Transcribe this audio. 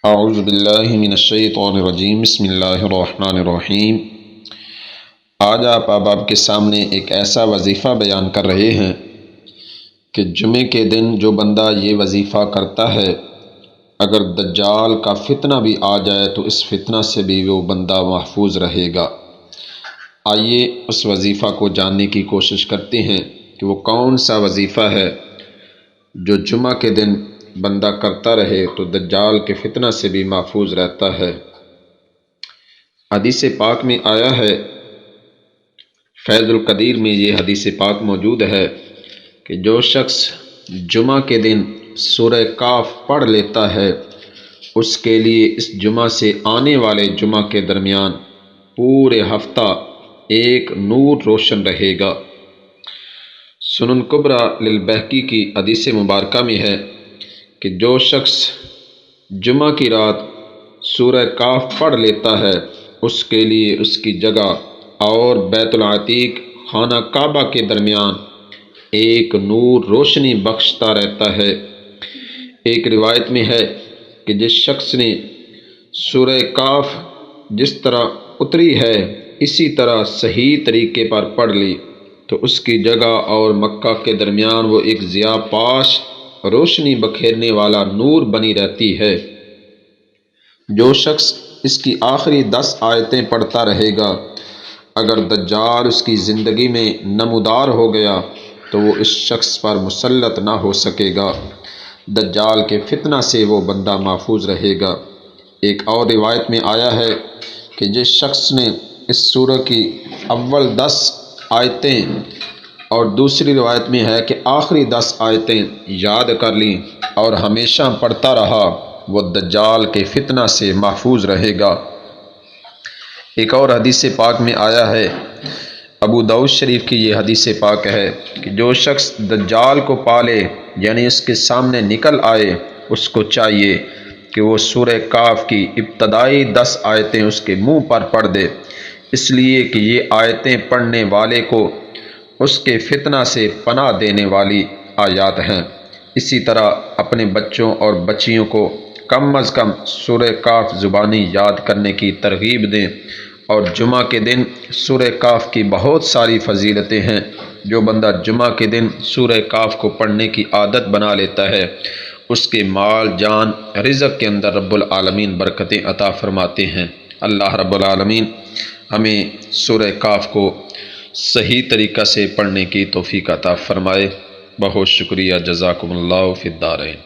اعوذ باللہ من الشیطان الرجیم بسم اللہ الرحمن الرحیم۔ آج آپ کے سامنے ایک ایسا وظیفہ بیان کر رہے ہیں کہ جمعے کے دن جو بندہ یہ وظیفہ کرتا ہے، اگر دجال کا فتنہ بھی آ جائے تو اس فتنہ سے بھی وہ بندہ محفوظ رہے گا۔ آئیے اس وظیفہ کو جاننے کی کوشش کرتے ہیں کہ وہ کون سا وظیفہ ہے جو جمعہ کے دن بندہ کرتا رہے تو دجال کے فتنہ سے بھی محفوظ رہتا ہے۔ حدیث پاک میں آیا ہے، فیض القدیر میں یہ حدیث پاک موجود ہے کہ جو شخص جمعہ کے دن سورہ کاف پڑھ لیتا ہے، اس کے لیے اس جمعہ سے آنے والے جمعہ کے درمیان پورے ہفتہ ایک نور روشن رہے گا۔ سنن کبریٰ للبیہقی کی حدیث مبارکہ میں ہے کہ جو شخص جمعہ کی رات سورہ کاف پڑھ لیتا ہے، اس کے لیے اس کی جگہ اور بیت العتیق خانہ کعبہ کے درمیان ایک نور روشنی بخشتا رہتا ہے۔ ایک روایت میں ہے کہ جس شخص نے سورہ کاف جس طرح اتری ہے اسی طرح صحیح طریقے پر پڑھ لی تو اس کی جگہ اور مکہ کے درمیان وہ ایک ضیاء پاش روشنی بکھیرنے والا نور بنی رہتی ہے۔ جو شخص اس کی آخری 10 آیتیں پڑھتا رہے گا، اگر دجال اس کی زندگی میں نمودار ہو گیا تو وہ اس شخص پر مسلط نہ ہو سکے گا۔ دجال کے فتنہ سے وہ بندہ محفوظ رہے گا۔ ایک اور روایت میں آیا ہے کہ جس شخص نے اس سورہ کی اول 10 آیتیں اور دوسری روایت میں ہے کہ آخری 10 آیتیں یاد کر لیں اور ہمیشہ پڑھتا رہا، وہ دجال کے فتنہ سے محفوظ رہے گا۔ ایک اور حدیث پاک میں آیا ہے، ابو داؤد شریف کی یہ حدیث پاک ہے کہ جو شخص دجال کو پالے یعنی اس کے سامنے نکل آئے، اس کو چاہیے کہ وہ سورہ کاف کی ابتدائی 10 آیتیں اس کے منہ پر پڑھ دے، اس لیے کہ یہ آیتیں پڑھنے والے کو اس کے فتنہ سے پناہ دینے والی آیات ہیں۔ اسی طرح اپنے بچوں اور بچیوں کو کم از کم سورہ کاف زبانی یاد کرنے کی ترغیب دیں، اور جمعہ کے دن سورہ کاف کی بہت ساری فضیلتیں ہیں۔ جو بندہ جمعہ کے دن سورہ کاف کو پڑھنے کی عادت بنا لیتا ہے، اس کے مال جان رزق کے اندر رب العالمین برکتیں عطا فرماتے ہیں۔ اللہ رب العالمین ہمیں سورہ کاف کو صحیح طریقہ سے پڑھنے کی توفیق عطا فرمائے۔ بہت شکریہ، جزاکم اللہ فی الدارین۔